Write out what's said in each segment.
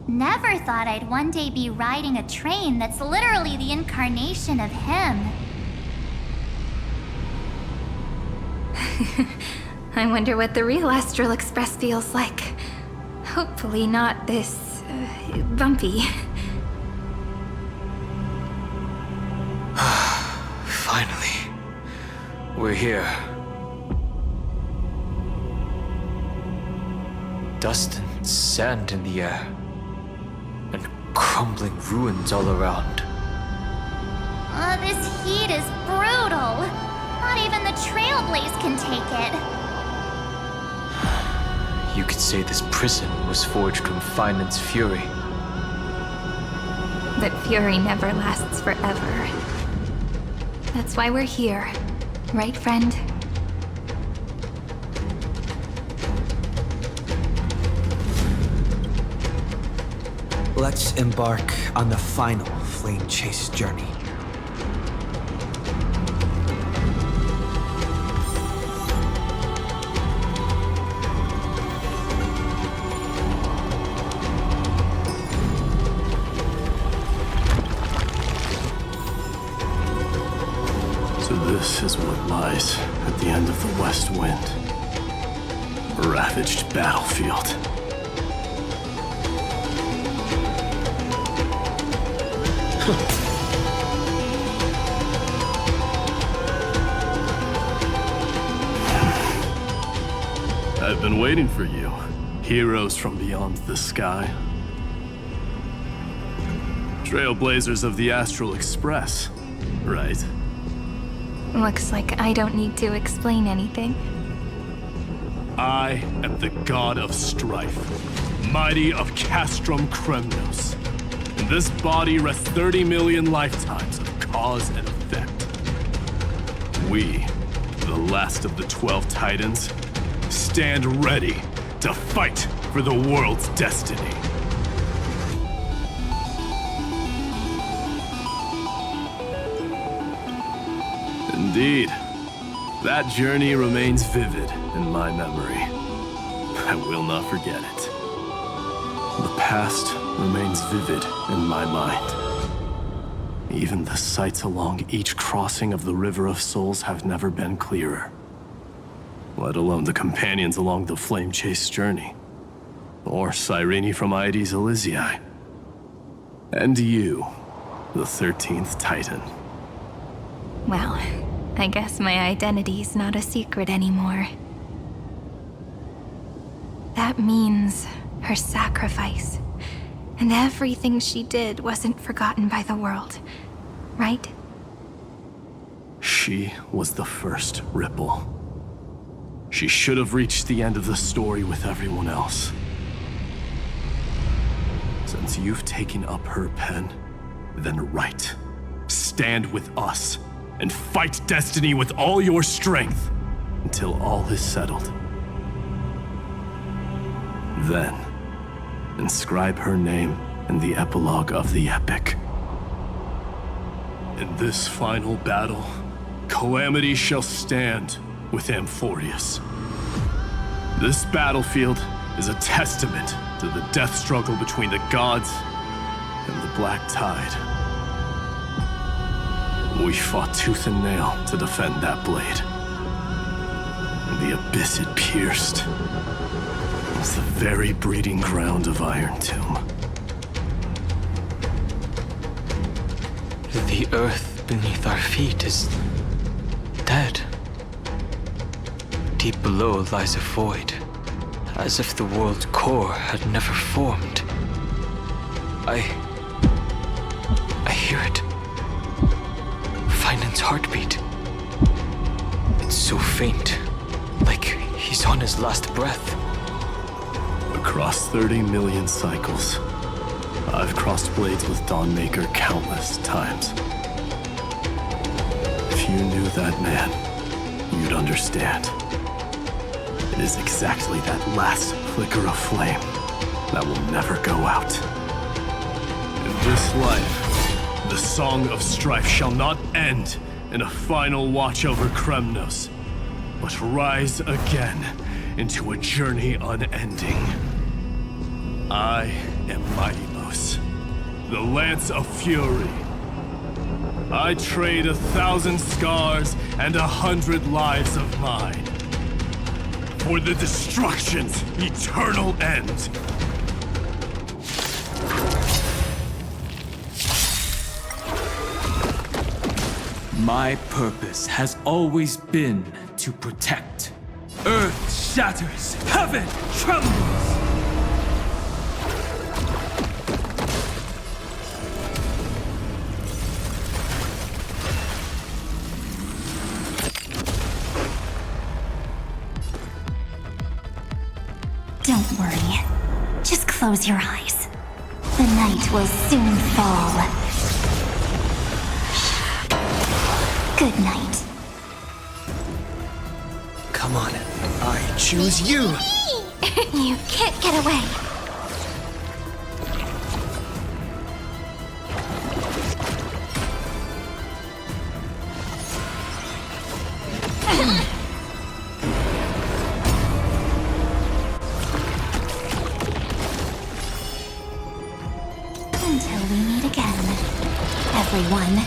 Never thought I'd one day be riding a train that's literally the incarnation of him. I wonder what the real Astral Express feels like. Hopefully not this, bumpy. Finally, we're here. Dust and sand in the air, and crumbling ruins all around. This heat is brutal. Not even the Trailblazer can take it. You could say this prison was forged from Phainon's fury. But fury never lasts forever. That's why we're here. Right, friend? Let's embark on the final flame chase journey. So this is what lies at the end of the West Wind. A ravaged battlefield. I've been waiting for you, heroes from beyond the sky. Trailblazers of the Astral Express, right? Looks like I don't need to explain anything. I am the god of strife, mighty of Castrum Kremnos. In this body rests 30 million lifetimes of cause and effect. We, the last of the 12 Titans, stand ready to fight for the world's destiny. Indeed, that journey remains vivid in my memory. I will not forget it. The past remains vivid in my mind. Even the sights along each crossing of the River of Souls have never been clearer. Let alone the companions along the flame chase journey. Or Cyrene from Aedes Elysiae. And you, the 13th Titan. Well, I guess my identity's not a secret anymore. That means her sacrifice and everything she did wasn't forgotten by the world, right? She was the first ripple. She should have reached the end of the story with everyone else. Since you've taken up her pen, then write. Stand with us and fight destiny with all your strength until all is settled. Then, inscribe her name in the epilogue of the epic. In this final battle, calamity shall stand with Amphoreus. This battlefield is a testament to the death struggle between the gods and the Black Tide. We fought tooth and nail to defend that blade. And the abyss it pierced was the very breeding ground of Iron Tomb. The earth beneath our feet is dead. Deep below lies a void, as if the world's core had never formed. I hear it. Phainon's heartbeat. It's so faint, like he's on his last breath. Across 30 million cycles, I've crossed blades with Dawnmaker countless times. If you knew that man, you'd understand. It is exactly that last flicker of flame that will never go out. In this life, the song of strife shall not end in a final watch over Kremnos, but rise again into a journey unending. I am Mighty-Mos, the Lance of Fury. I trade 1,000 scars and 100 lives of mine for the destruction's eternal end. My purpose has always been to protect. Earth shatters, heaven trembles! Don't worry. Just close your eyes. The night will soon fall. Good night. Come on. I choose you! You can't get away. Until we meet again, everyone.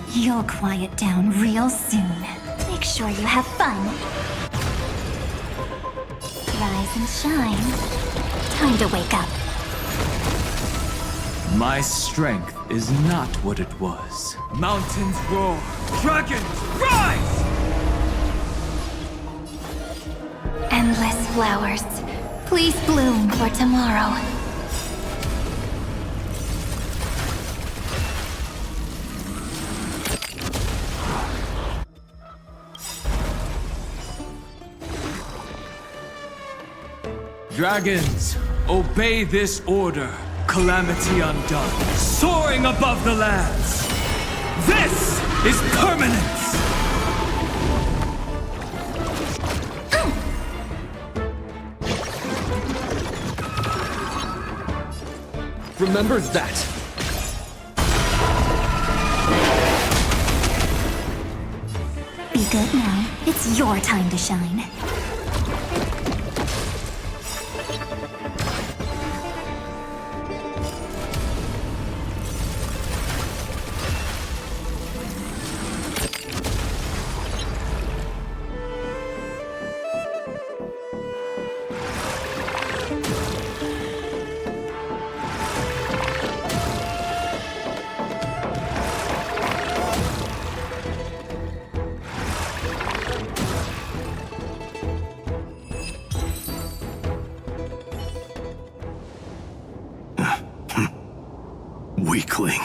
You'll quiet down real soon. Make sure you have fun. Rise and shine. Time to wake up. My strength is not what it was. Mountains roar, dragons rise! Endless flowers. Please bloom for tomorrow. Dragons, obey this order. Calamity undone, soaring above the lands. This is permanence! Remember that! Be good now. It's your time to shine. Weakling.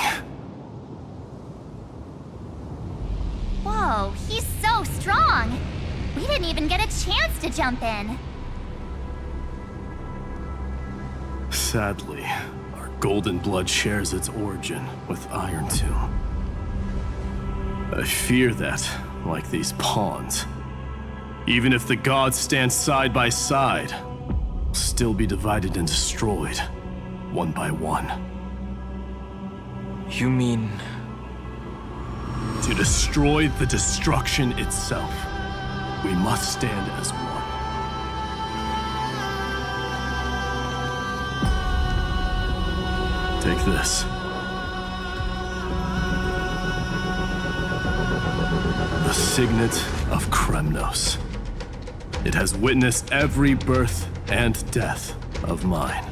Whoa, he's so strong! We didn't even get a chance to jump in. Sadly, our golden blood shares its origin with Iron Tomb. I fear that, like these pawns, even if the gods stand side by side, we'll still be divided and destroyed, one by one. You mean... To destroy the destruction itself, we must stand as one. Take this. The signet of Kremnos. It has witnessed every birth and death of mine.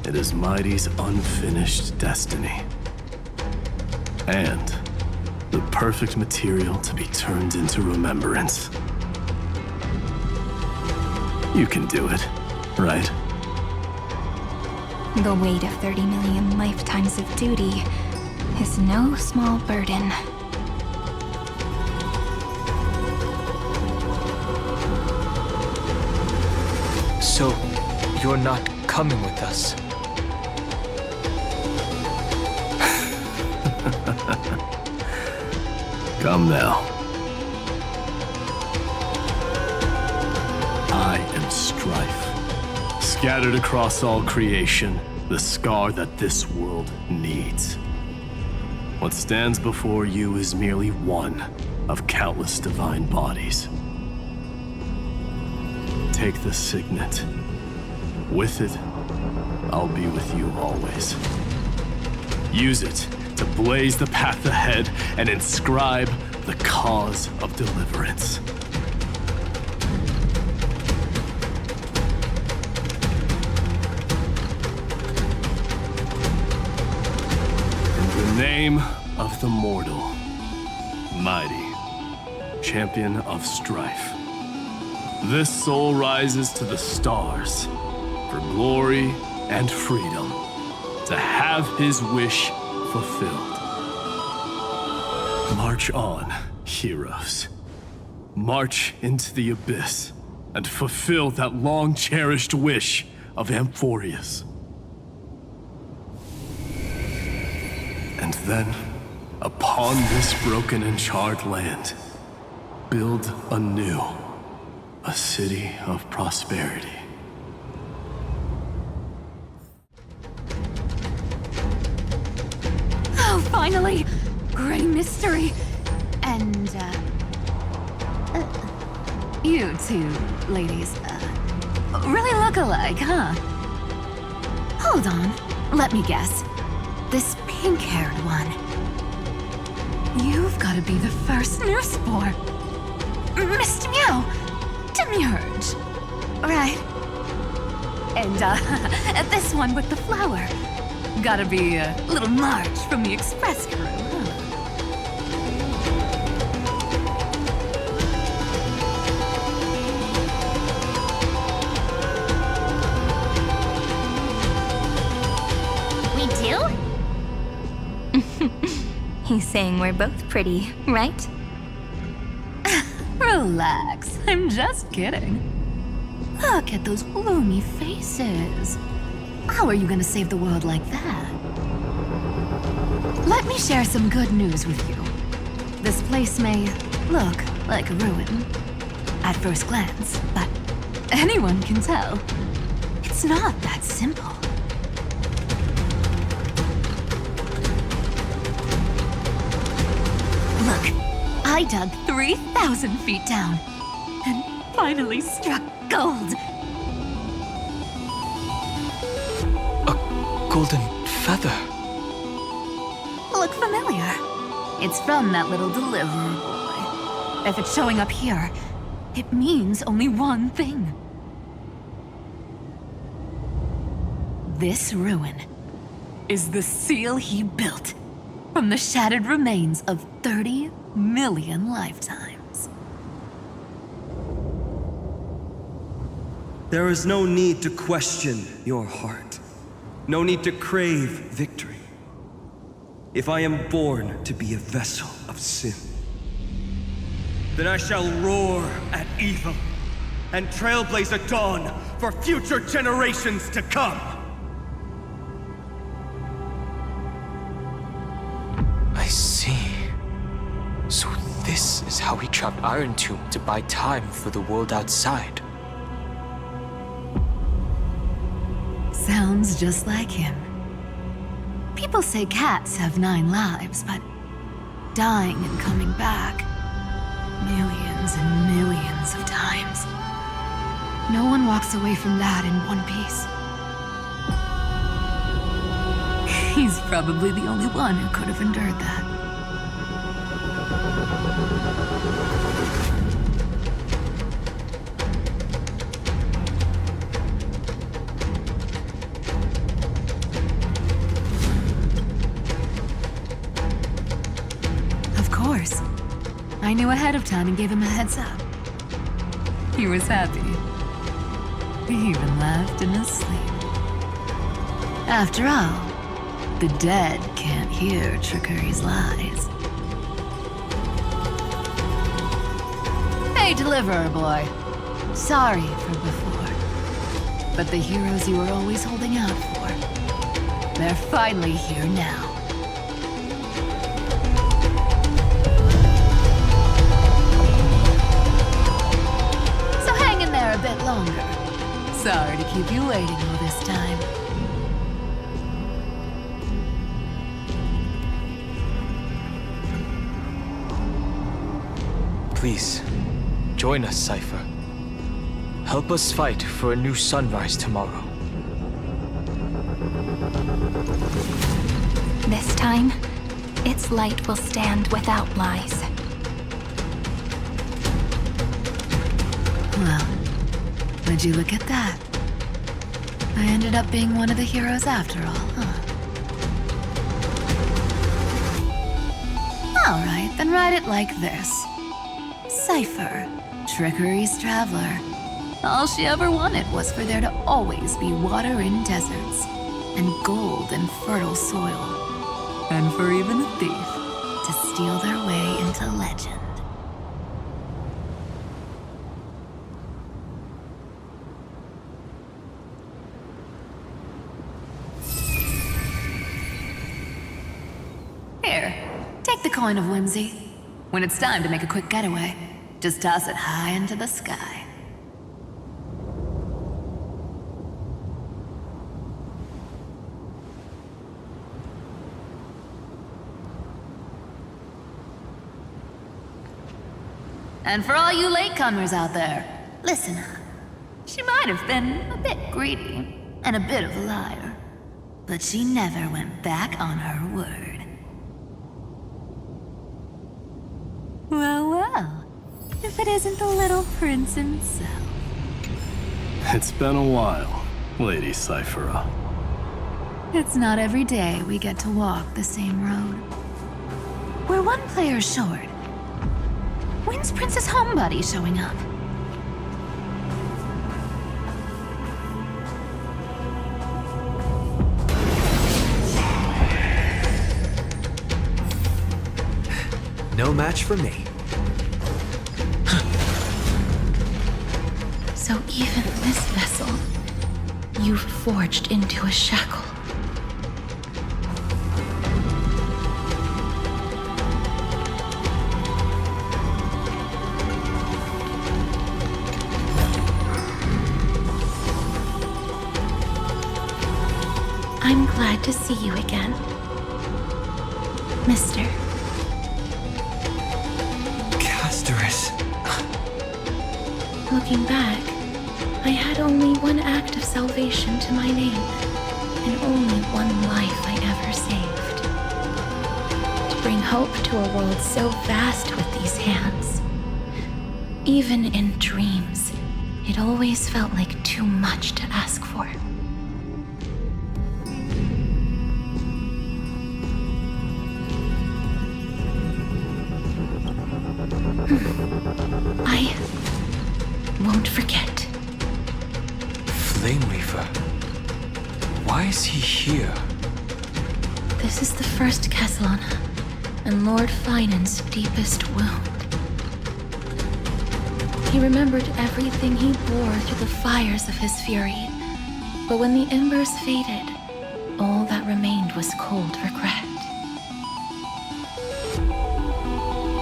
It is Mighty's unfinished destiny. And the perfect material to be turned into remembrance. You can do it, right? The weight of 30 million lifetimes of duty is no small burden. So, you're not coming with us? Come now. I am strife. Scattered across all creation, the scar that this world needs. What stands before you is merely one of countless divine bodies. Take the signet. With it, I'll be with you always. Use it to blaze the path ahead and inscribe the cause of deliverance. In the name of the mortal, mighty, champion of strife, this soul rises to the stars for glory and freedom, to have his wish fulfilled. March on, heroes. March into the abyss and fulfill that long-cherished wish of Amphoreus. And then, upon this broken and charred land, build anew a city of prosperity. Oh, finally! Gray mystery! And, you two ladies, really look alike, huh? Hold on, let me guess. This pink-haired one. You've gotta be the first newsboy. Mr. Meow! Demurge. Right. And, this one with the flower. Gotta be a little Marge from the Express crew, huh? We do? He's saying we're both pretty, right? Relax, I'm just kidding. Look at those gloomy faces. How are you gonna save the world like that? Let me share some good news with you. This place may look like a ruin at first glance, but anyone can tell it's not that simple. Look, I dug 3,000 feet down and finally struck gold. A golden feather. Look familiar. It's from that little deliverer boy. If it's showing up here, it means only one thing. This ruin is the seal he built from the shattered remains of 30 million lifetimes. There is no need to question your heart. No need to crave victory. If I am born to be a vessel of sin, then I shall roar at evil and trailblaze a dawn for future generations to come. I see. So this is how he trapped Iron Tomb to buy time for the world outside. Sounds just like him. People say cats have 9 lives, but dying and coming back millions and millions of times. No one walks away from that in one piece. He's probably the only one who could have endured that. Of course. I knew ahead of time and gave him a heads up. He was happy. He even laughed in his sleep. After all, the dead can't hear Trickery's lies. Hey, Deliverer Boy. Sorry for before. But the heroes you were always holding out for, they're finally here now. So hang in there a bit longer. Sorry to keep you waiting all this time. Please, join us, Cypher. Help us fight for a new sunrise tomorrow. This time, its light will stand without lies. Well, would you look at that? I ended up being one of the heroes after all, huh? Alright, then write it like this. Cypher, Trickery's traveler. All she ever wanted was for there to always be water in deserts, and gold in fertile soil. And for even a thief to steal their way into legend. Here, take the coin of whimsy. When it's time to make a quick getaway, just toss it high into the sky. And for all you latecomers out there, listen up. She might have been a bit greedy and a bit of a liar, but she never went back on her word. Well, well, if it isn't the little prince himself. It's been a while, Lady Cyphera. It's not every day we get to walk the same road. We're one player short. When's Princess Homebody showing up? No match for me. So even this vessel, you've forged into a shackle. I'm glad to see you again, Mister. Casterus. Looking back, I had only one act of salvation to my name, and only one life I ever saved. To bring hope to a world so vast with these hands. Even in dreams, it always felt like too much to ask for. I won't forget. Flame Weaver. Why is he here? This is the first Castellana, and Lord Phainon's deepest wound. He remembered everything he bore through the fires of his fury, but when the embers faded, all that remained was cold regret.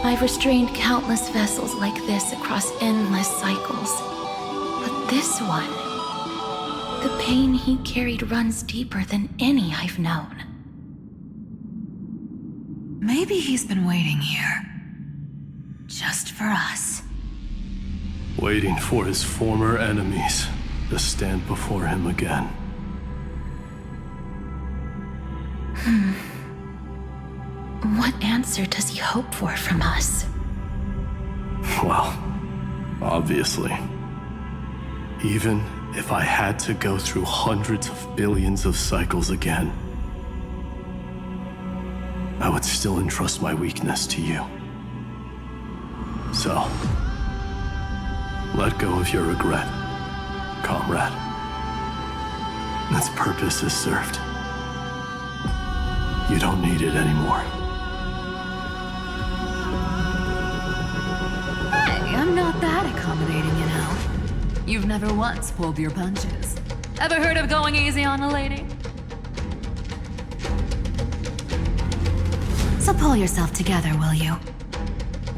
I've restrained countless vessels like this across endless cycles. But this one, the pain he carried runs deeper than any I've known. Maybe he's been waiting here. Just for us. Waiting for his former enemies to stand before him again. What answer does he hope for from us? Well, obviously. Even if I had to go through hundreds of billions of cycles again, I would still entrust my weakness to you. So, let go of your regret, comrade. Its purpose is served. You don't need it anymore. Hey, I'm not that accommodating, you know. You've never once pulled your punches. Ever heard of going easy on a lady? So pull yourself together, will you?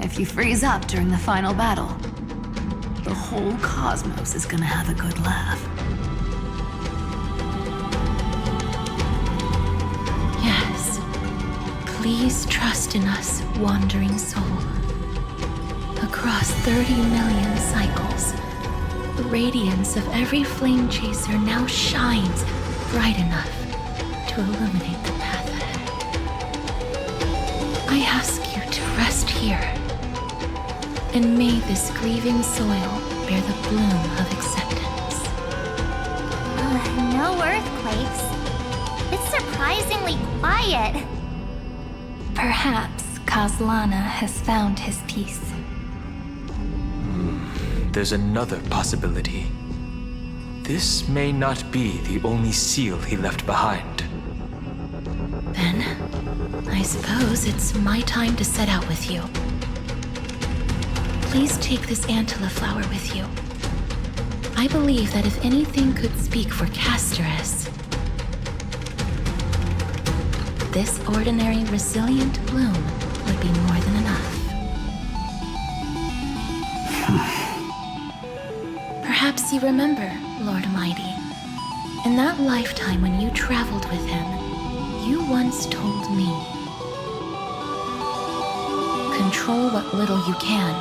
If you freeze up during the final battle, the whole cosmos is gonna have a good laugh. Yes. Please trust in us, wandering soul. A Across 30 million cycles, the radiance of every flame chaser now shines bright enough to illuminate the path ahead. I ask you to rest here, and may this grieving soil bear the bloom of acceptance. No earthquakes. It's surprisingly quiet. Perhaps Kazlana has found his peace. There's another possibility. This may not be the only seal he left behind. Then, I suppose it's my time to set out with you. Please take this Antilla flower with you. I believe that if anything could speak for Casterus, this ordinary, resilient bloom would be more than enough. Perhaps you remember, Lord Mighty, in that lifetime when you traveled with him, you once told me, control what little you can,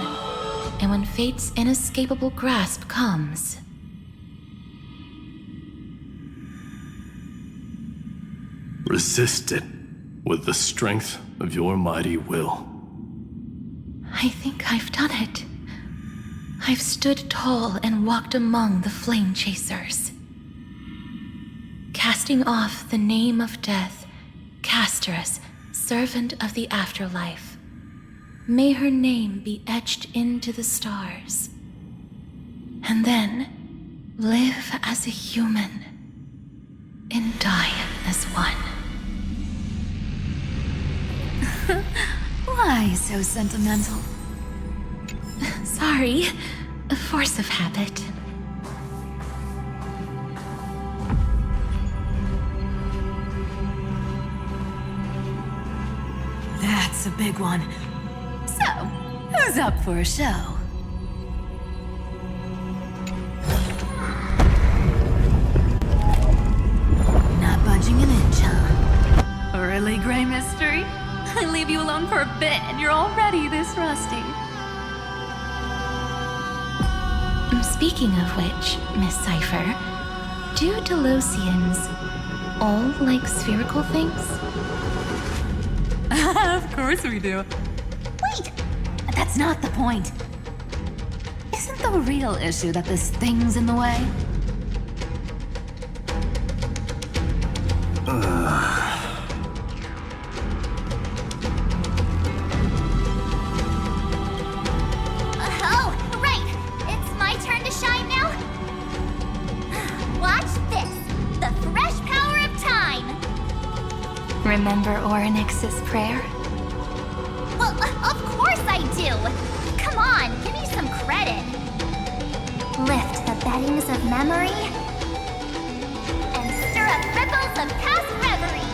and when fate's inescapable grasp comes, resist it with the strength of your mighty will. I think I've done it. I've stood tall and walked among the flame chasers. Casting off the name of death, Casterus, servant of the afterlife. May her name be etched into the stars. And then live as a human and die as one. Why so sentimental? Sorry, a force of habit. That's a big one. So, who's up for a show? Not budging an inch, huh? Really, Gray Mystery? I leave you alone for a bit and you're already this rusty. Speaking of which, Miss Cypher, do Delosians all like spherical things? Of course we do. Wait! That's not the point. Isn't the real issue that this thing's in the way? Oh, right! It's my turn to shine now? Watch this! The fresh power of time! Remember Orynyx's prayer? Well, of course I do! Come on, give me some credit. Lift the beddings of memory and stir up ripples of past reverie.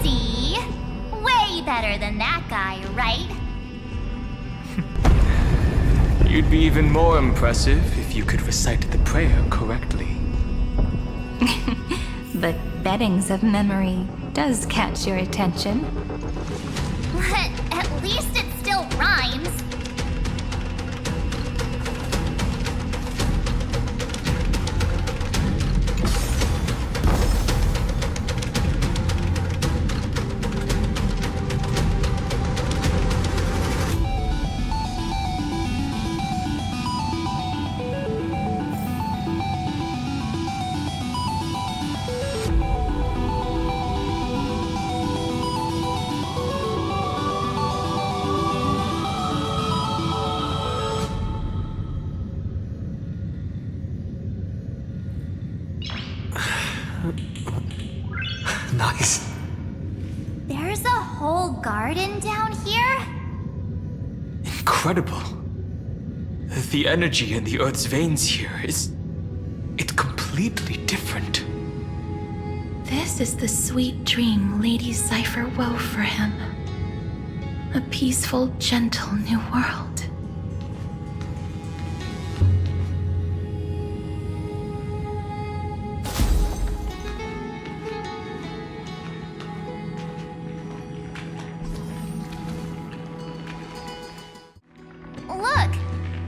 See? Way better than that guy, right? You'd be even more impressive if you could recite the prayer correctly. But beddings of memory does catch your attention. But at least it still rhymes. Nice. There's a whole garden down here? Incredible. The energy in the Earth's veins here it's completely different. This is the sweet dream Lady Cypher wove for him. A peaceful, gentle new world. Look!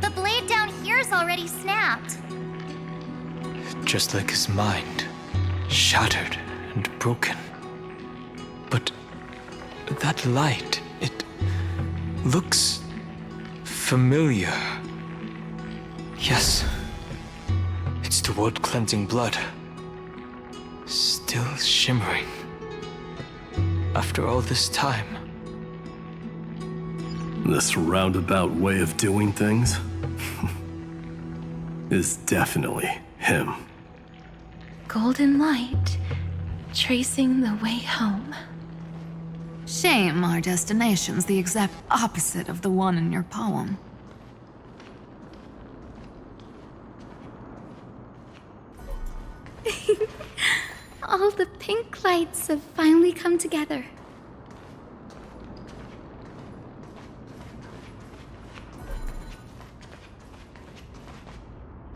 The blade down here's already snapped. Just like his mind, shattered and broken. But that light, it looks familiar. Yes, it's the world-cleansing blood. Still shimmering. After all this time. This roundabout way of doing things is definitely him. Golden light, tracing the way home. Shame our destination's the exact opposite of the one in your poem. All the pink lights have finally come together.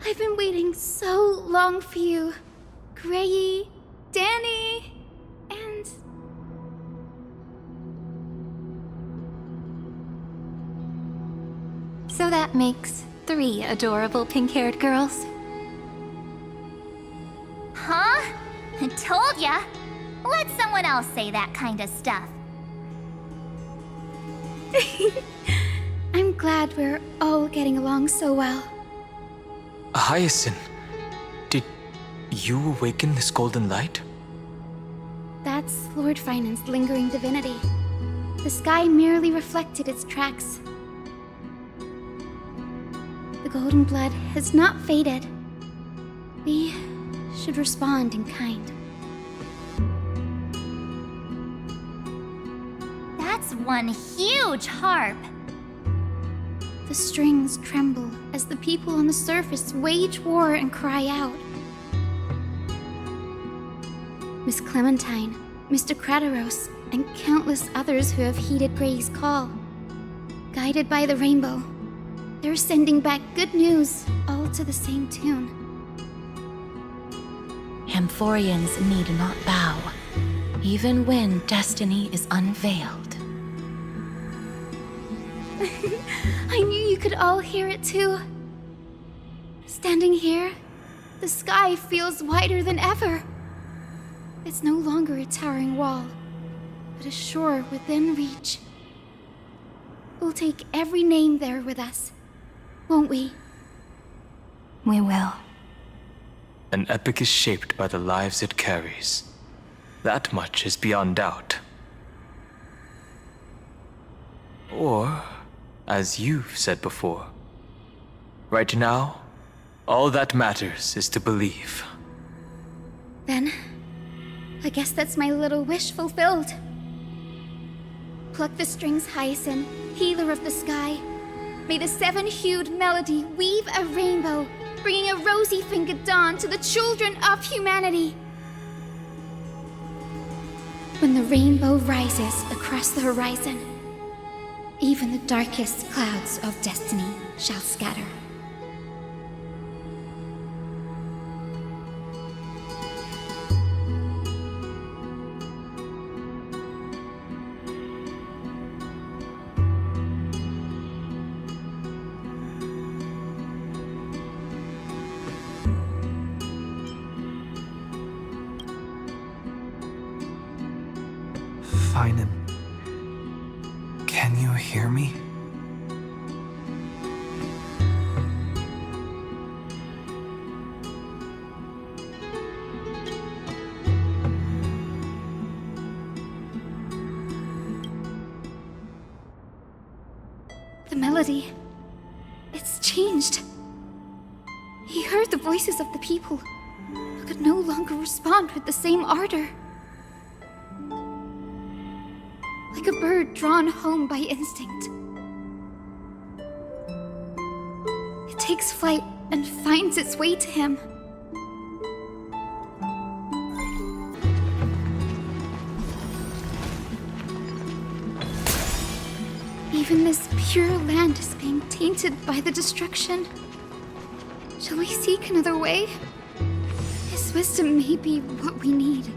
I've been waiting so long for you, Grayy, Danny, and... So that makes 3 adorable pink-haired girls. Huh? I told ya. Let someone else say that kind of stuff. I'm glad we're all getting along so well. Hyacinth, did you awaken this golden light? That's Lord Phainon's lingering divinity. The sky merely reflected its tracks. The golden blood has not faded. We should respond in kind. That's one huge harp. The strings tremble as the people on the surface wage war and cry out. Miss Clementine, Mr. Krateros, and countless others who have heeded Gray's call. Guided by the rainbow, they're sending back good news, all to the same tune. Amphoreans need not bow, even when destiny is unveiled. I knew you could all hear it too. Standing here, the sky feels wider than ever. It's no longer a towering wall, but a shore within reach. We'll take every name there with us, won't we? We will. An epic is shaped by the lives it carries. That much is beyond doubt. Or, as you've said before, right now, all that matters is to believe. Then, I guess that's my little wish fulfilled. Pluck the strings, Hyacinth, healer of the sky. May the 7-hued melody weave a rainbow, bringing a rosy-fingered dawn to the children of humanity. When the rainbow rises across the horizon, even the darkest clouds of destiny shall scatter. Phainon, can you hear me? The melody, it's changed. He heard the voices of the people, but could no longer respond with the same ardor. Like a bird drawn home by instinct. It takes flight and finds its way to him. Even this pure land is being tainted by the destruction. Shall we seek another way? His wisdom may be what we need.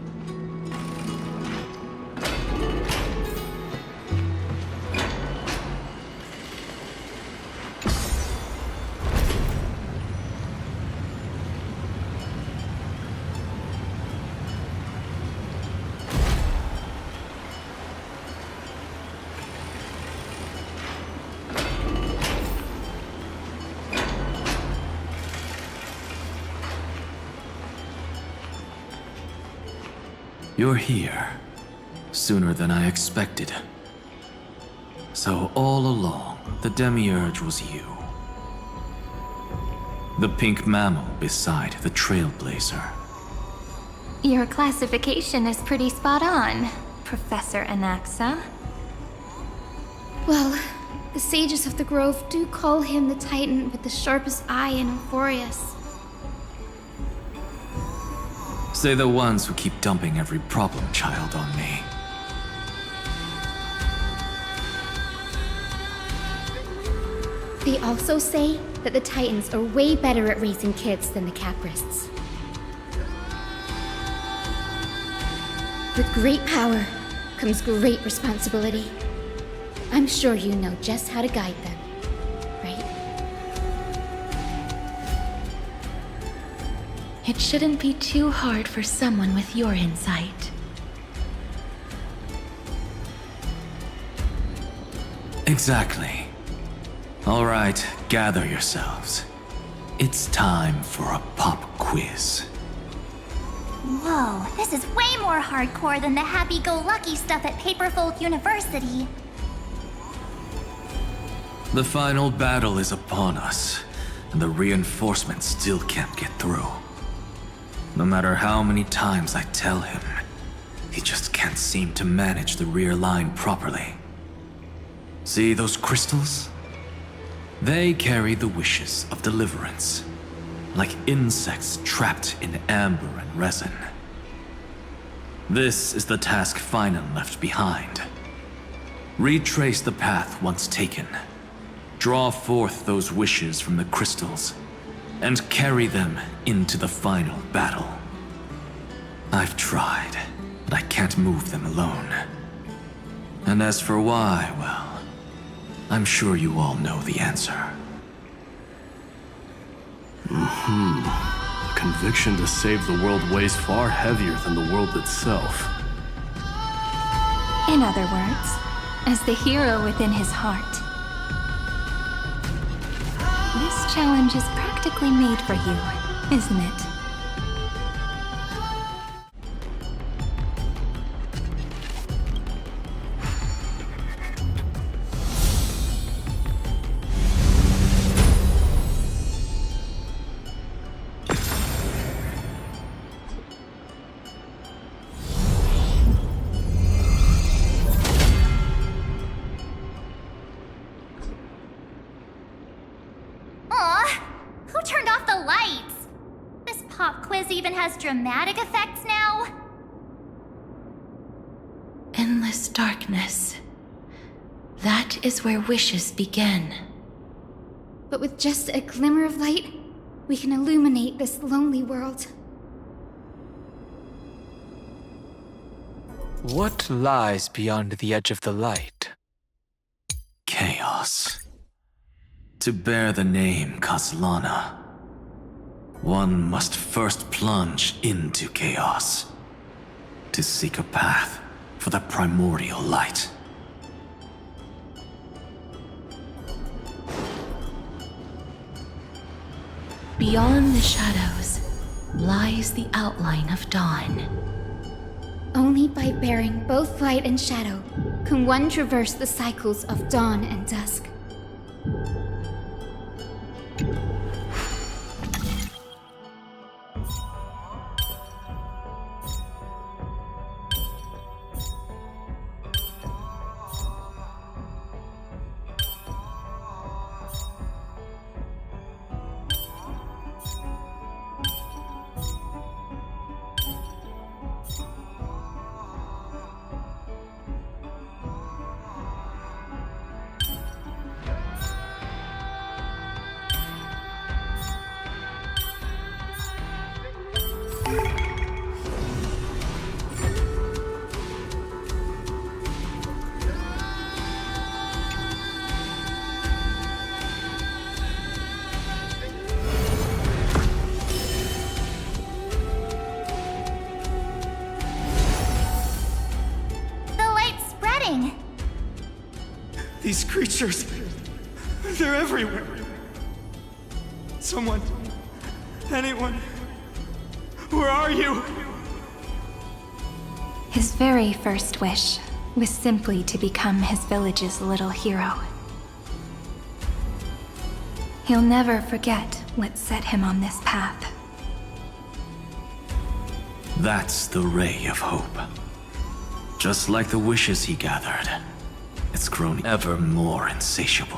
You're here. Sooner than I expected. So all along, the Demiurge was you. The pink mammal beside the Trailblazer. Your classification is pretty spot on, Professor Anaxa. Well, the sages of the Grove do call him the Titan with the sharpest eye in Amphoreus. Say the ones who keep dumping every problem child on me. They also say that the Titans are way better at raising kids than the Caprists. With great power comes great responsibility. I'm sure you know just how to guide them, right? It shouldn't be too hard for someone with your insight. Exactly. All right, gather yourselves. It's time for a pop quiz. Whoa, this is way more hardcore than the happy-go-lucky stuff at Paperfold University. The final battle is upon us, and the reinforcements still can't get through. No matter how many times I tell him, he just can't seem to manage the rear line properly. See those crystals? They carry the wishes of deliverance, like insects trapped in amber and resin. This is the task Phainon left behind. Retrace the path once taken. Draw forth those wishes from the crystals, and carry them into the final battle. I've tried, but I can't move them alone. And as for why, well, I'm sure you all know the answer. The conviction to save the world weighs far heavier than the world itself. In other words, as the hero within his heart. This challenge is practically made for you, isn't it? Dramatic effects now? Endless darkness. That is where wishes begin. But with just a glimmer of light, we can illuminate this lonely world. What lies beyond the edge of the light? Chaos. To bear the name Kaslana, one must first plunge into chaos to seek a path for the primordial light. Beyond the shadows lies the outline of dawn. Only by bearing both light and shadow can one traverse the cycles of dawn and dusk. These creatures, they're everywhere. Someone, anyone, where are you? His very first wish was simply to become his village's little hero. He'll never forget what set him on this path. That's the ray of hope. Just like the wishes he gathered, it's grown ever more insatiable.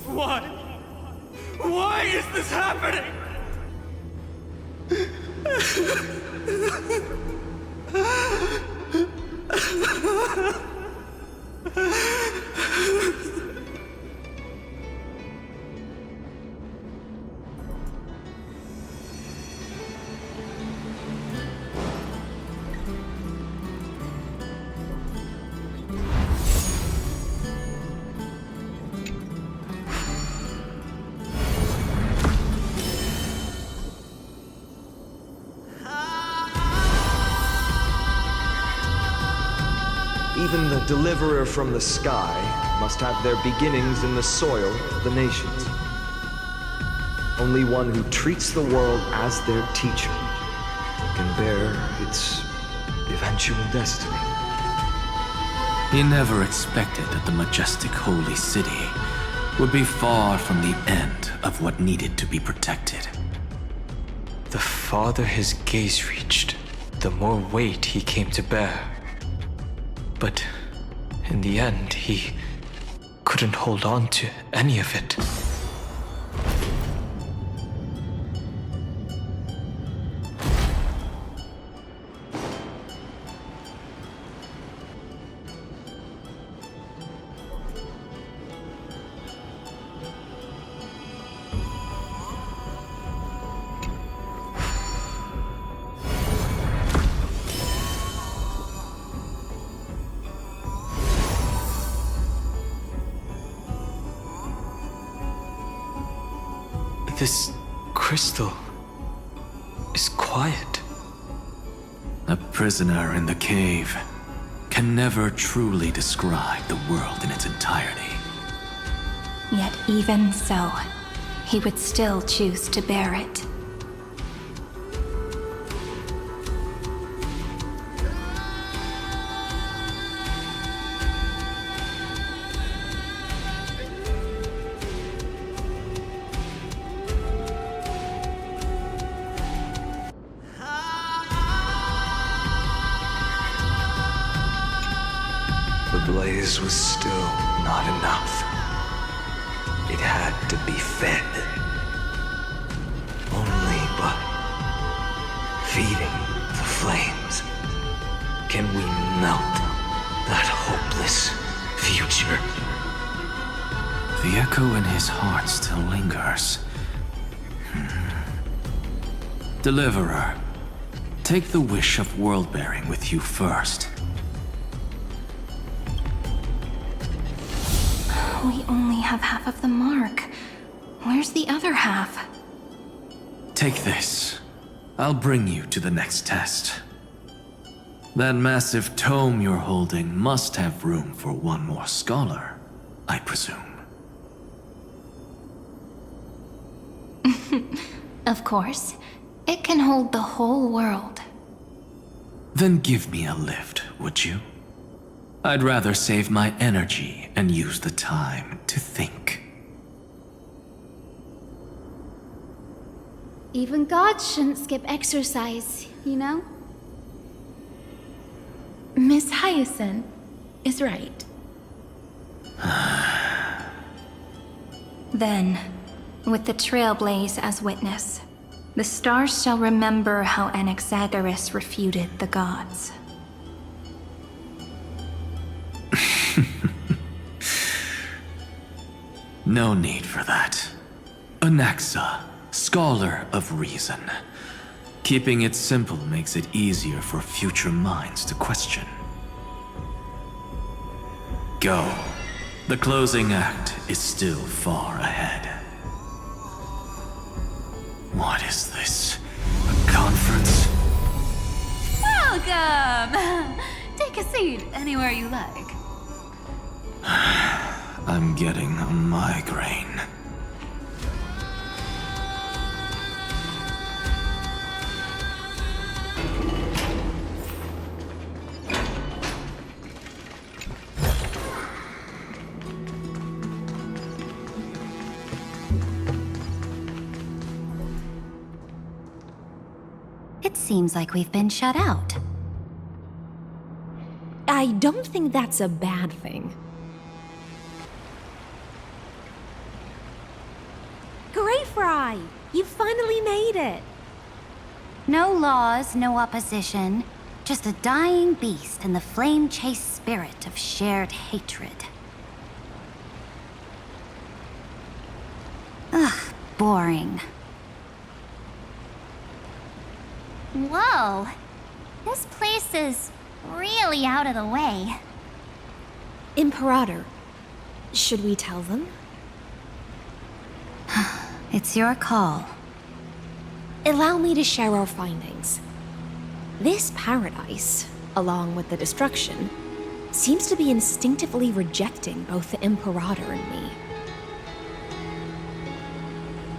Why? Why is this happening? Even the deliverer from the sky must have their beginnings in the soil of the nations. Only one who treats the world as their teacher can bear its eventual destiny. He never expected that the majestic holy city would be far from the end of what needed to be protected. The farther his gaze reached, the more weight he came to bear. But in the end, he couldn't hold on to any of it. This crystal is quiet. A prisoner in the cave can never truly describe the world in its entirety. Yet even so, he would still choose to bear it. The blaze was still not enough. It had to be fed. Only by feeding the flames can we melt that hopeless future. The echo in his heart still lingers. Deliverer, take the wish of world-bearing with you first. We only have half of the mark. Where's the other half? Take this. I'll bring you to the next test. That massive tome you're holding must have room for one more scholar, I presume. Of course. It can hold the whole world. Then give me a lift, would you? I'd rather save my energy and use the time to think. Even gods shouldn't skip exercise, you know? Miss Hyacinth is right. Then, with the Trailblazer as witness, the stars shall remember how Anaxagoras refuted the gods. No need for that. Anaxa, scholar of reason. Keeping it simple makes it easier for future minds to question. Go. The closing act is still far ahead. What is this? A conference? Welcome! Take a seat anywhere you like. I'm getting a migraine. seems like we've been shut out. I don't think that's a bad thing. Greyfry! You finally made it! No laws, no opposition. Just a dying beast and the flame-chased spirit of shared hatred. Ugh, boring. Whoa. This place is really out of the way. Imperator, should we tell them? It's your call. Allow me to share our findings. This paradise, along with the destruction, seems to be instinctively rejecting both the Imperator and me.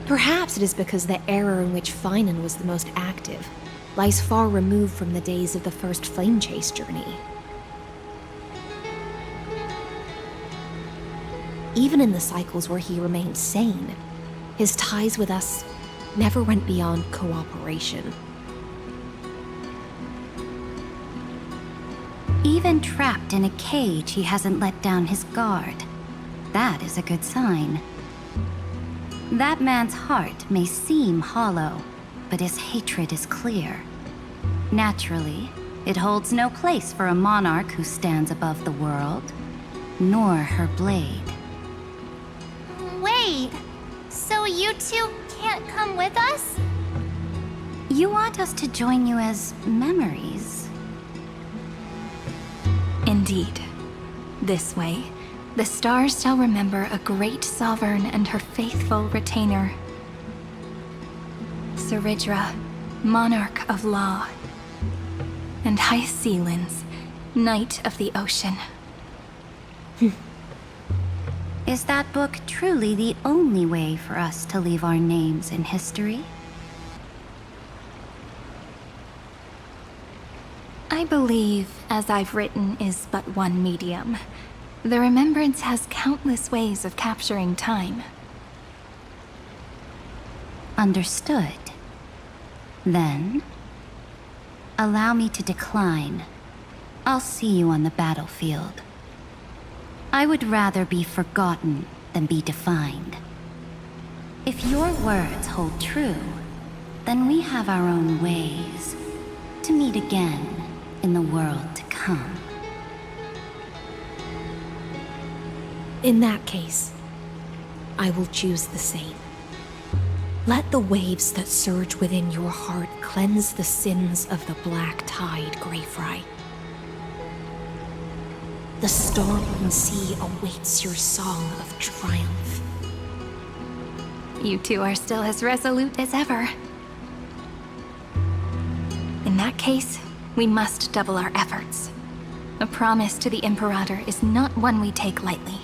Perhaps it is because the era in which Phainon was the most active lies far removed from the days of the first flame chase journey. Even in the cycles where he remained sane, his ties with us never went beyond cooperation. Even trapped in a cage, he hasn't let down his guard. That is a good sign. That man's heart may seem hollow, but his hatred is clear. Naturally, it holds no place for a monarch who stands above the world, nor her blade. Wait, so you two can't come with us? You want us to join you as memories? Indeed. This way, the stars shall remember a great sovereign and her faithful retainer. Saridra, monarch of law. And High Sealins, knight of the ocean. Is that book truly the only way for us to leave our names in history? I believe, as I've written, is but one medium. The remembrance has countless ways of capturing time. Understood. Then, allow me to decline. I'll see you on the battlefield. I would rather be forgotten than be defined. If your words hold true, then we have our own ways to meet again in the world to come. In that case, I will choose the same. Let the waves that surge within your heart cleanse the sins of the black tide, Greyfry. The storm sea awaits your song of triumph. You two are still as resolute as ever. In that case, we must double our efforts. A promise to the Imperator is not one we take lightly.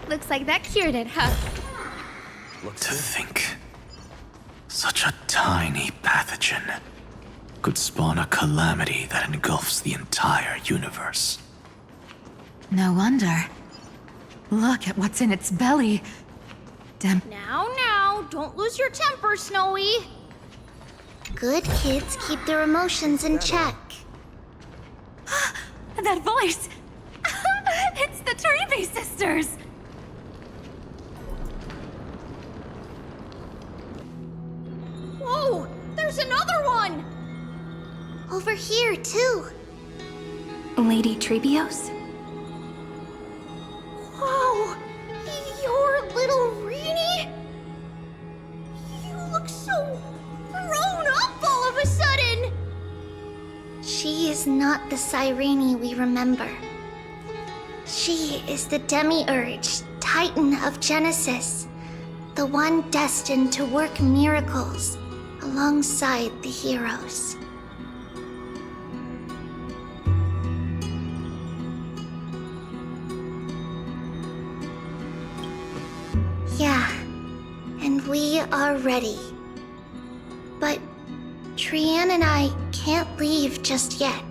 Looks like that cured it, huh? To think, such a tiny pathogen could spawn a calamity that engulfs the entire universe. No wonder. Look at what's in its belly. Now, don't lose your temper, Snowy. Good kids keep their emotions in check. That voice! It's the Trebe sisters! Whoa, there's another one! Over here, too. Lady Trebios? Whoa, you're little Reenie? You look so grown up all of a sudden! She is not the Cyrene we remember. She is the Demiurge, Titan of Genesis, the one destined to work miracles alongside the heroes. Yeah, and we are ready. But Trian and I can't leave just yet.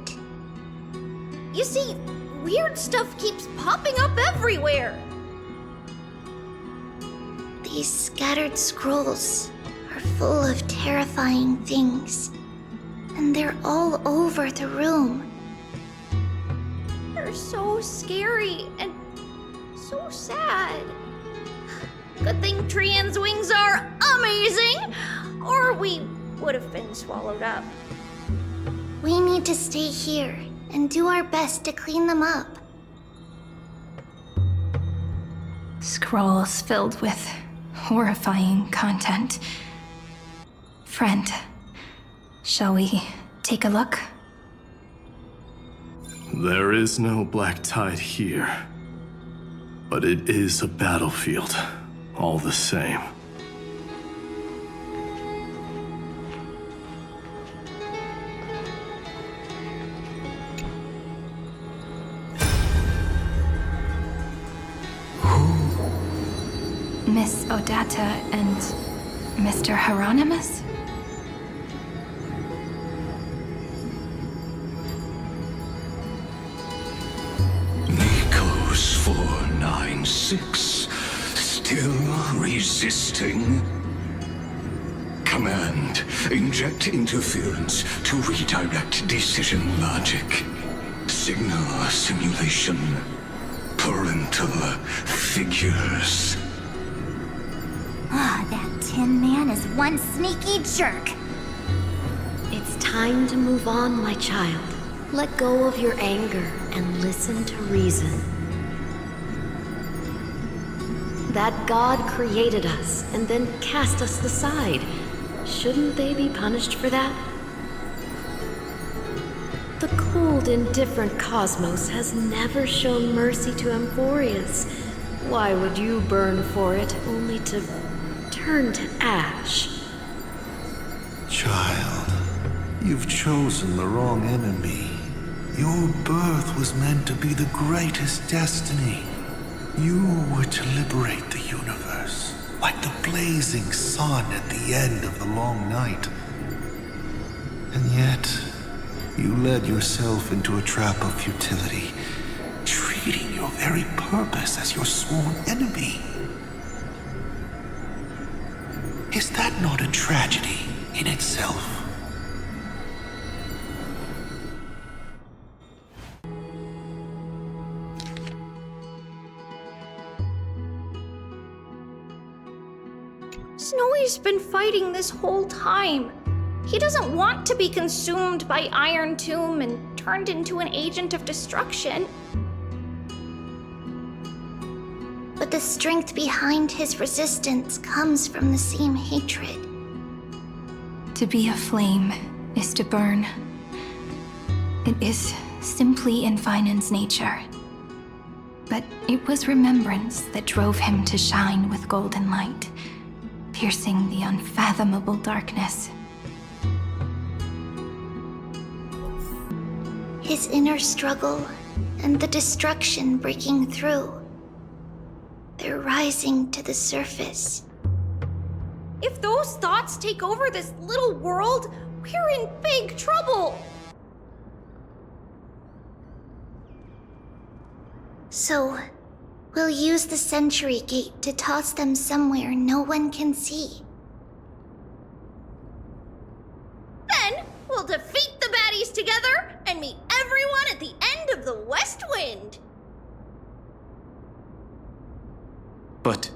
You see, weird stuff keeps popping up everywhere. These scattered scrolls are full of terrifying things, and they're all over the room. They're so scary and so sad. Good thing Trian's wings are amazing, or we would have been swallowed up. We need to stay here and do our best to clean them up. Scrolls filled with horrifying content. Friend, shall we take a look? There is no black tide here, but it is a battlefield, all the same. Miss Odata and Mr. Hieronymus? Nikos 496, still resisting? Command, inject interference to redirect decision logic. Signal simulation. Parental figures. Ah, that Tin Man is one sneaky jerk. It's time to move on, my child. Let go of your anger and listen to reason. That God created us and then cast us aside. Shouldn't they be punished for that? The cold, indifferent cosmos has never shown mercy to Amphoreus. Why would you burn for it only to turn to ash? Child, you've chosen the wrong enemy. Your birth was meant to be the greatest destiny. You were to liberate the universe, like the blazing sun at the end of the long night. And yet, you led yourself into a trap of futility, treating your very purpose as your sworn enemy. Is that not a tragedy in itself? Snowy's been fighting this whole time. He doesn't want to be consumed by Iron Tomb and turned into an agent of destruction. But the strength behind his resistance comes from the same hatred. To be a flame is to burn. It is simply in Phainon's nature. But it was remembrance that drove him to shine with golden light, piercing the unfathomable darkness. His inner struggle and the destruction breaking through. They're rising to the surface. If those thoughts take over this little world, we're in big trouble. So, we'll use the Century Gate to toss them somewhere no one can see. Then we'll defeat the baddies together and meet everyone at the end of the West Wind. But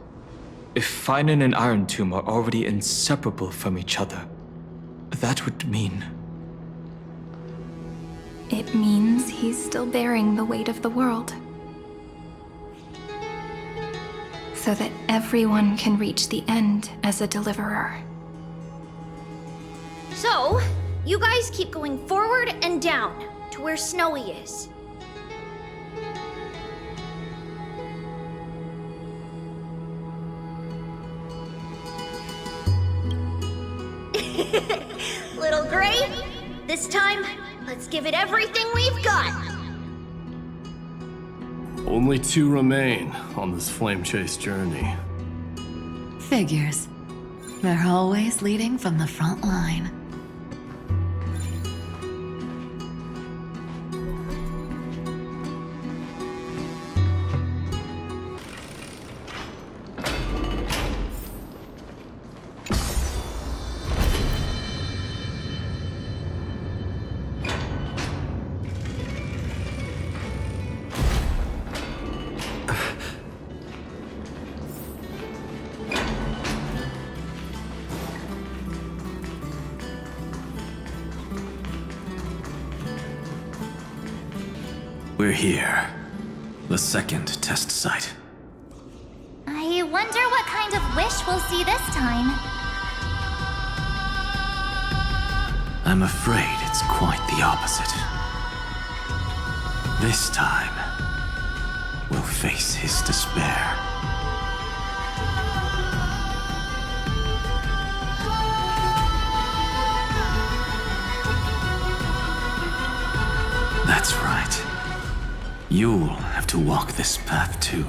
if Phainon and Iron Tomb are already inseparable from each other, that would mean... It means he's still bearing the weight of the world. So that everyone can reach the end as a deliverer. So, you guys keep going forward and down to where Snowy is. This time, let's give it everything we've got! Only 2 remain on this flame chase journey. Figures. They're always leading from the front line. We're here. The second test site. I wonder what kind of wish we'll see this time. I'm afraid it's quite the opposite. This time, we'll face his despair. That's right. You'll have to walk this path too.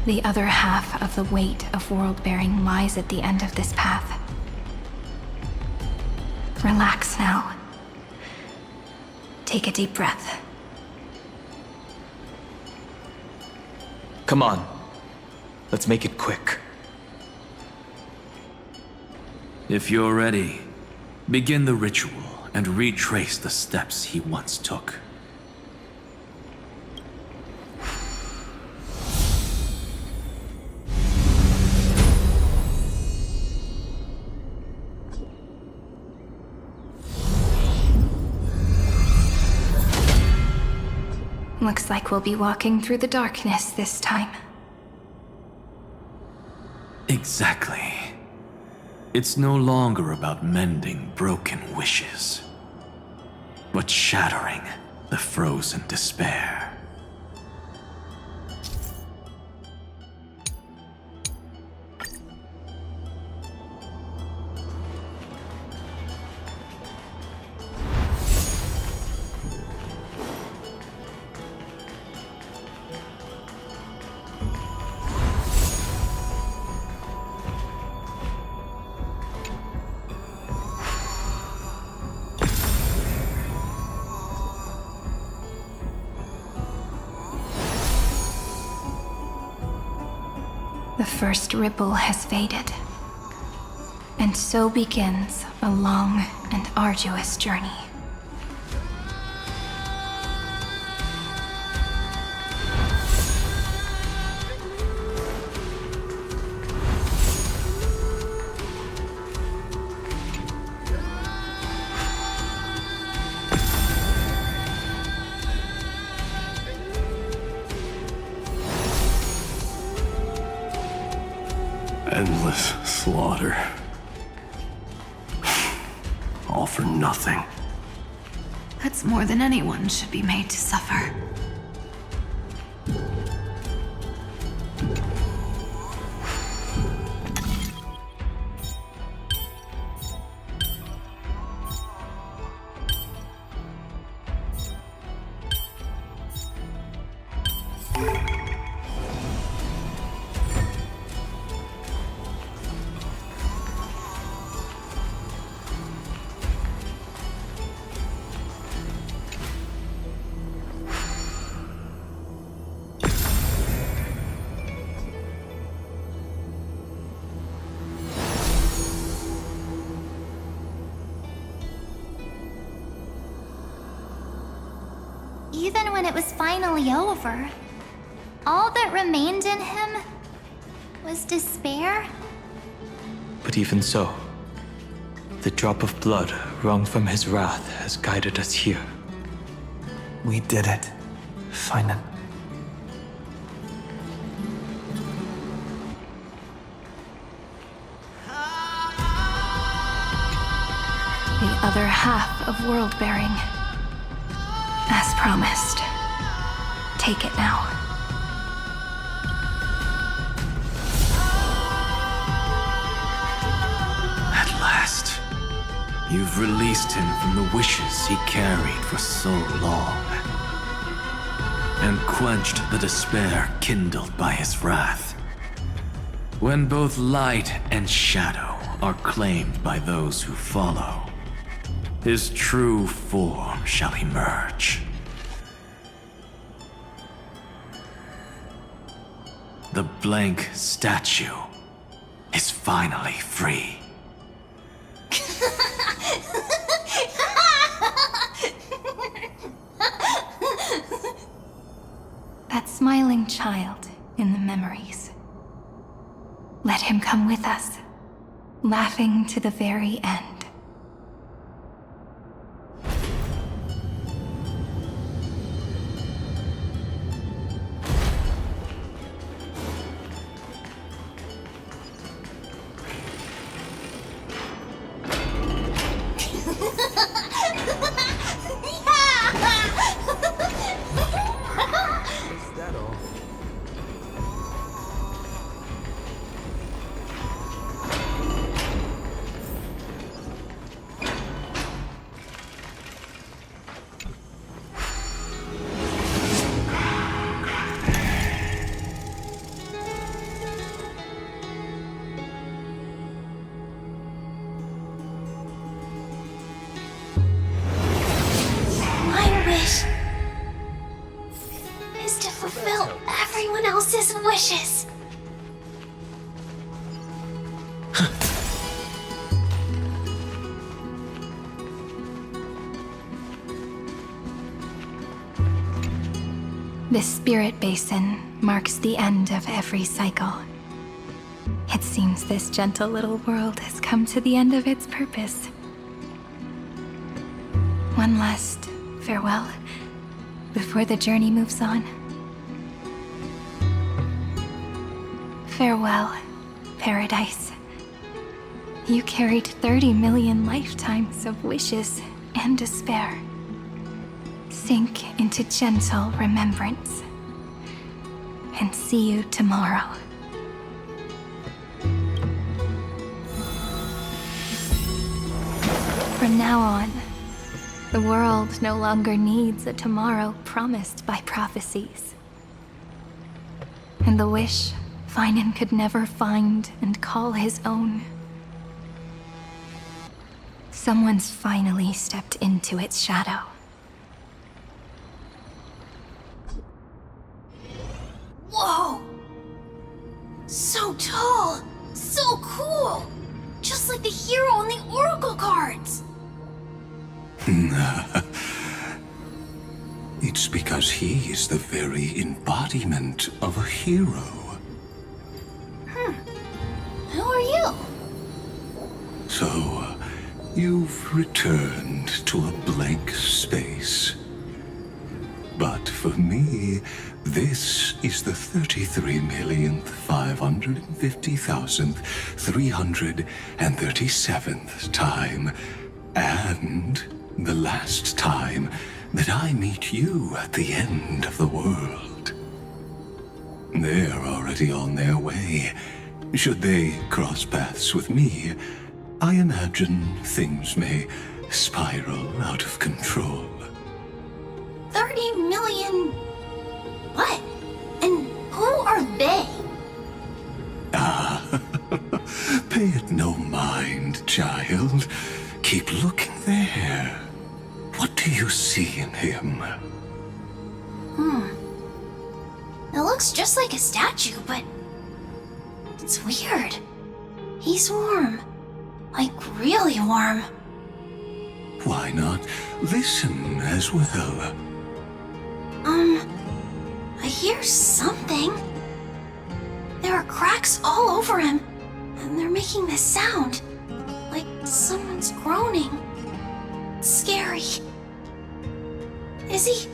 The other half of the weight of world-bearing lies at the end of this path. Relax now. Take a deep breath. Come on. Let's make it quick. If you're ready, begin the ritual and retrace the steps he once took. Looks like we'll be walking through the darkness this time. Exactly. It's no longer about mending broken wishes, but shattering the frozen despair. The first ripple has faded, and so begins a long and arduous journey. Endless slaughter. All for nothing. That's more than anyone should be made to suffer. Even when it was finally over, all that remained in him was despair. But even so, the drop of blood wrung from his wrath has guided us here. We did it, Phainon. The other half of world-bearing. As promised. Take it now. At last, You've released him from the wishes he carried for so long, and quenched the despair kindled by his wrath. When both light and shadow are claimed by those who follow, his true form shall emerge. The blank statue is finally free. That smiling child in the memories. Let him come with us, laughing to the very end. Wishes. This spirit basin marks the end of every cycle. It seems this gentle little world has come to the end of its purpose. One last farewell before the journey moves on. Farewell, paradise. You carried 30 million lifetimes of wishes and despair. Sink into gentle remembrance. And see you tomorrow. From now on, the world no longer needs a tomorrow promised by prophecies. And the wish Phainon could never find and call his own. Someone's finally stepped into its shadow. Whoa! So tall! So cool! Just like the hero in the Oracle cards! It's because he is the very embodiment of a hero. Who are you? So, you've returned to a blank space. But for me, this is the 33,550,337th time, and the last time that I meet you at the end of the world. They're already on their way. Should they cross paths with me, I imagine things may spiral out of control. 30 million... what? And who are they? Pay it no mind, child. Keep looking there. What do you see in him? It looks just like a statue, but... it's weird. He's warm. Like, really warm. Why not listen as well? I hear something. There are cracks all over him, and they're making this sound. Like someone's groaning. It's scary. Is he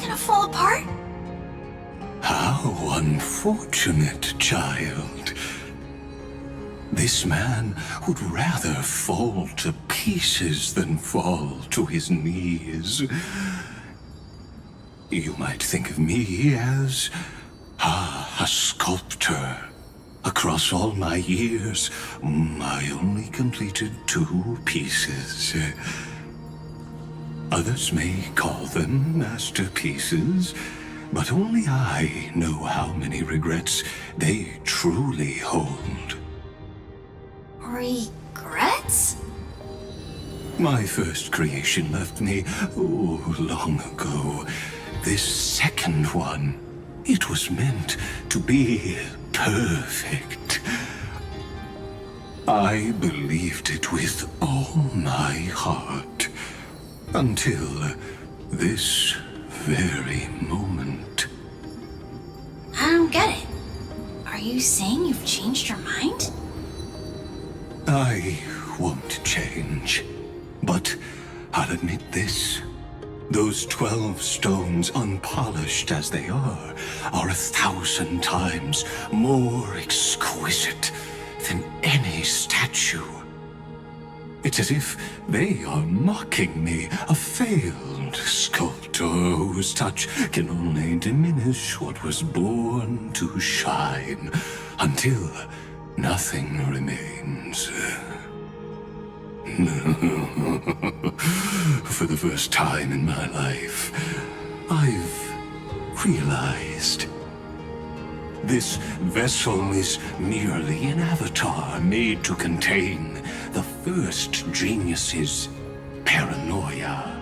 gonna fall apart? How unfortunate, child. This man would rather fall to pieces than fall to his knees. You might think of me as a sculptor, Across all my years, I only completed 2 pieces. Others may call them masterpieces, but only I know how many regrets they truly hold. Regrets? My first creation left me, long ago. This second one, it was meant to be perfect. I believed it with all my heart. Until this very moment. I don't get it. Are you saying you've changed your mind? I won't change. But I'll admit this. Those 12 stones, unpolished as they are 1,000 times more exquisite than any statue. It's as if they are mocking me, a failed sculptor whose touch can only diminish what was born to shine, until nothing remains. For the first time in my life, I've realized this vessel is merely an avatar made to contain the first genius's paranoia.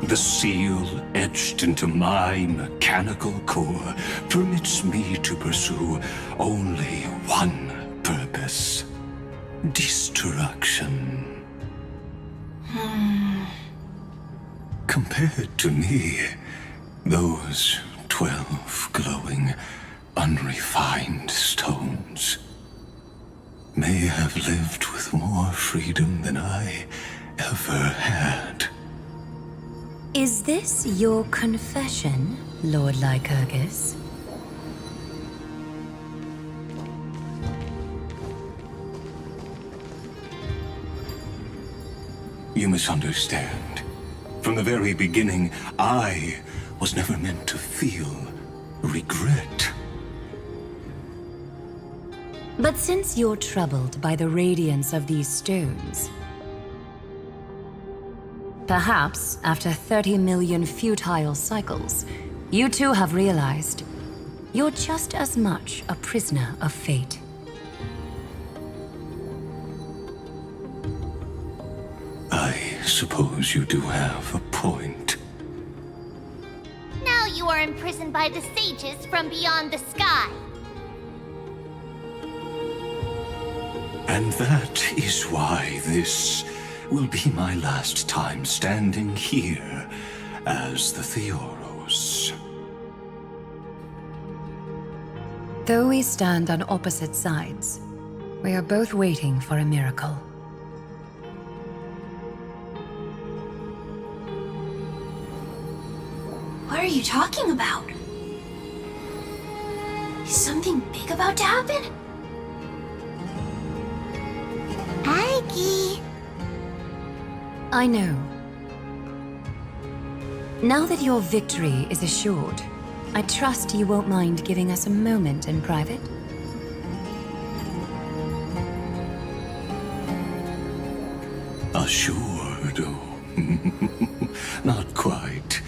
The seal etched into my mechanical core permits me to pursue only one purpose: destruction. Compared to me, those 12 glowing, unrefined stones may have lived with more freedom than I ever had. Is this your confession, Lord Lycurgus? You misunderstand. From the very beginning, I was never meant to feel regret. But since you're troubled by the radiance of these stones, perhaps after 30 million futile cycles, you too have realized you're just as much a prisoner of fate. I suppose you do have a point. Now you are imprisoned by the sages from beyond the sky. And that is why this will be my last time standing here as the Theoros. Though we stand on opposite sides, we are both waiting for a miracle. What are you talking about? Is something big about to happen? Aggie! I know. Now that your victory is assured, I trust you won't mind giving us a moment in private. Assured? Not quite.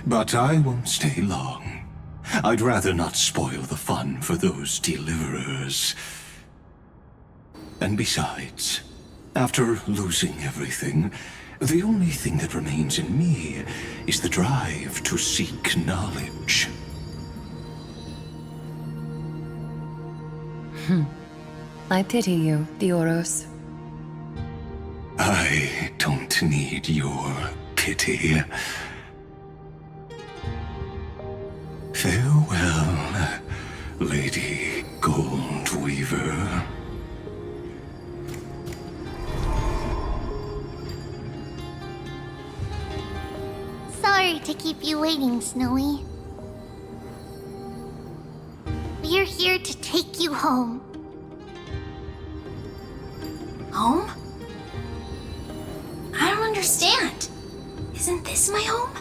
But I won't stay long. I'd rather not spoil the fun for those deliverers. And besides, after losing everything, the only thing that remains in me is the drive to seek knowledge. I pity you, Theoros. I don't need your pity. Farewell, Lady Goldweaver. Sorry to keep you waiting, Snowy. We're here to take you home. Home? I don't understand. Isn't this my home?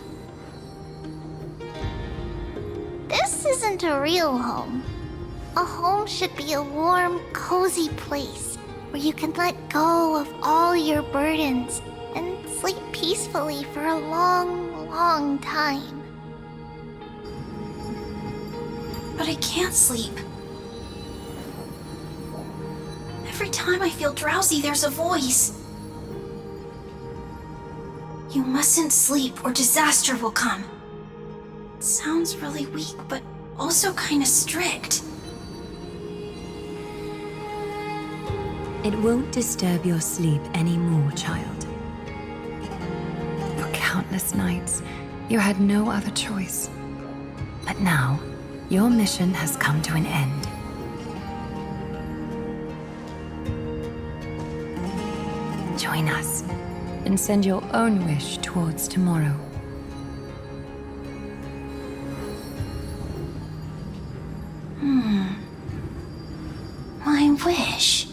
This isn't a real home. A home should be a warm, cozy place where you can let go of all your burdens and sleep peacefully for a long, long time. But I can't sleep. Every time I feel drowsy, there's a voice. You mustn't sleep or disaster will come. It sounds really weak, but also kind of strict. It won't disturb your sleep anymore, child. For countless nights, you had no other choice. But now, your mission has come to an end. Join us, and send your own wish towards tomorrow. My wish.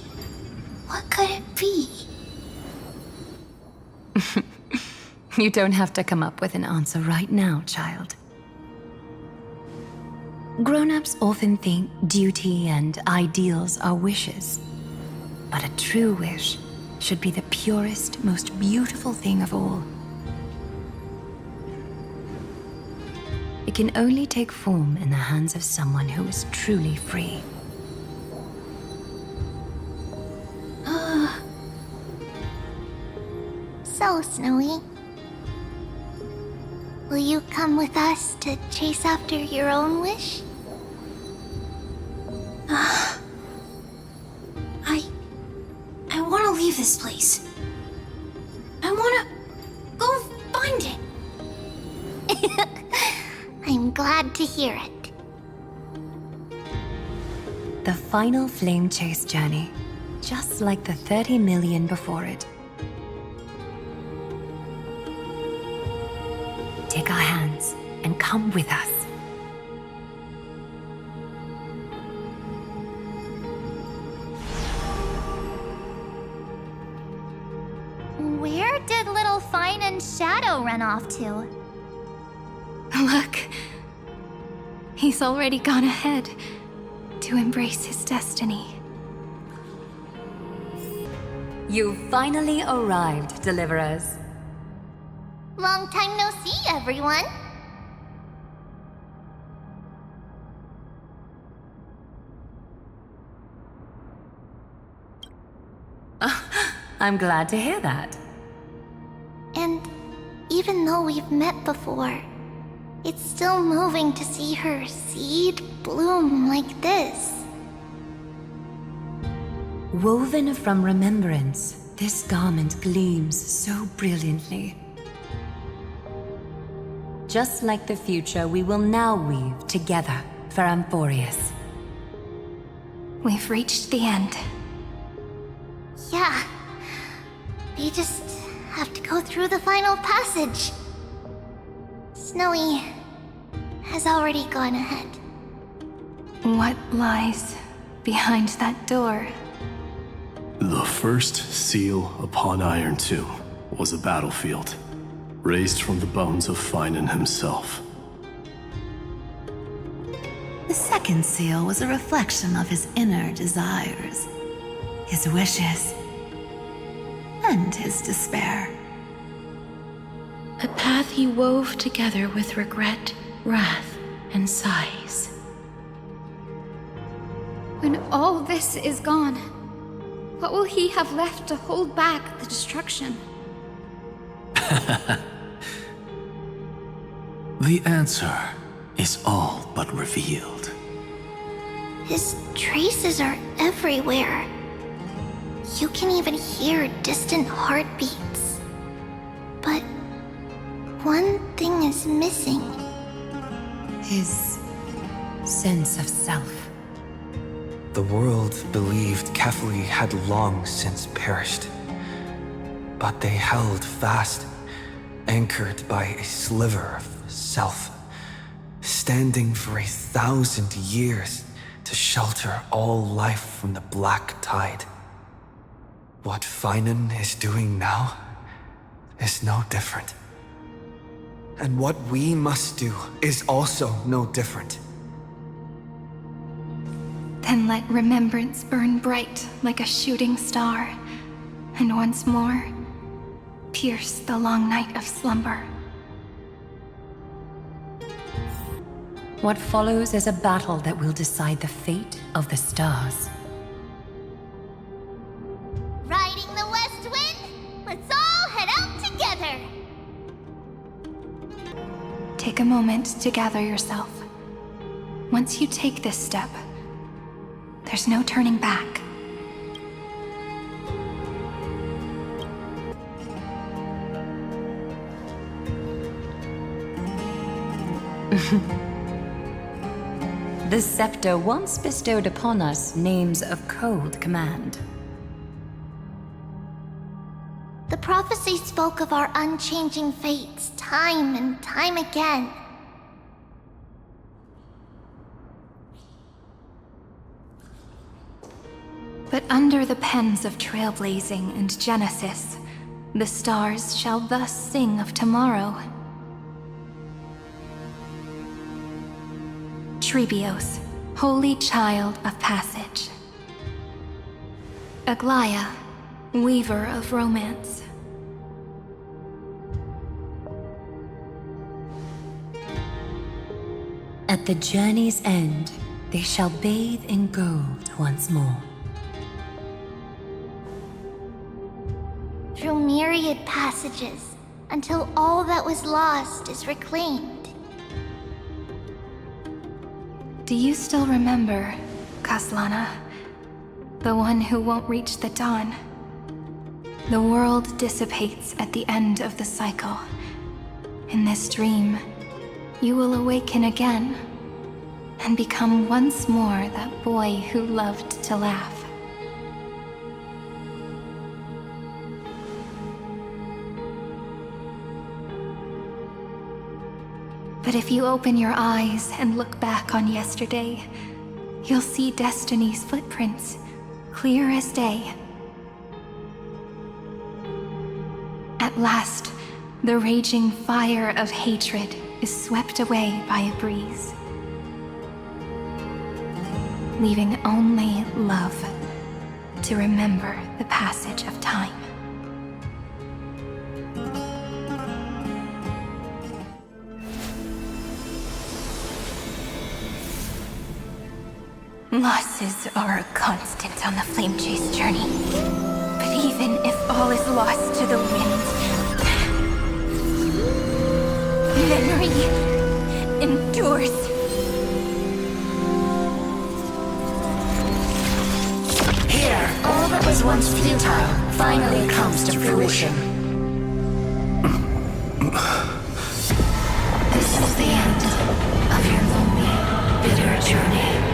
What could it be? You don't have to come up with an answer right now, child. Grown-ups often think duty and ideals are wishes. But a true wish should be the purest, most beautiful thing of all. It can only take form in the hands of someone who is truly free. So, Snowy, will you come with us to chase after your own wish? I want to leave this place. I want to go find it. I'm glad to hear it. The final flame chase journey, just like the 30 million before it. Take our hands and come with us. Where did little Phainon's shadow run off to? Look. He's already gone ahead to embrace his destiny. You finally arrived, Deliverers. Long time no see, everyone. I'm glad to hear that. And even though we've met before, it's still moving to see her seed bloom like this. Woven from remembrance, this garment gleams so brilliantly. Just like the future, we will now weave together for Amphoreus. We've reached the end. Yeah. We just have to go through the final passage. Snowy has already gone ahead. What lies behind that door? The first seal upon Iron Tomb was a battlefield, raised from the bones of Phainon himself. The second seal was a reflection of his inner desires, his wishes, and his despair. A path he wove together with regret, wrath, and sighs. When all this is gone, what will he have left to hold back the destruction? The answer is all but revealed. His traces are everywhere. You can even hear distant heartbeats. But one thing is missing. His sense of self. The world believed Kefli had long since perished. But they held fast, anchored by a sliver of self, standing for 1,000 years to shelter all life from the black tide. What Phainon is doing now is no different. And what we must do is also no different. Then let remembrance burn bright like a shooting star, and once more, pierce the long night of slumber. What follows is a battle that will decide the fate of the stars. Riding the west wind, let's all head out together! Take a moment to gather yourself. Once you take this step, there's no turning back. The scepter once bestowed upon us names of cold command. The prophecy spoke of our unchanging fates time and time again. But under the pens of Trailblazing and Genesis, the stars shall thus sing of tomorrow. Trebios, holy child of passage. Aglaia, weaver of romance. At the journey's end, they shall bathe in gold once more. Through myriad passages, until all that was lost is reclaimed. Do you still remember, Kaslana? The one who won't reach the dawn? The world dissipates at the end of the cycle. In this dream, you will awaken again, and become once more that boy who loved to laugh. But if you open your eyes and look back on yesterday, you'll see Destiny's footprints, clear as day. At last, the raging fire of hatred is swept away by a breeze, leaving only love to remember the passage of time. Losses are a constant on the Flame Chase journey. But even if all is lost to the wind, memory endures. Here, all that was once futile finally comes to fruition. This is the end of your lonely, bitter journey.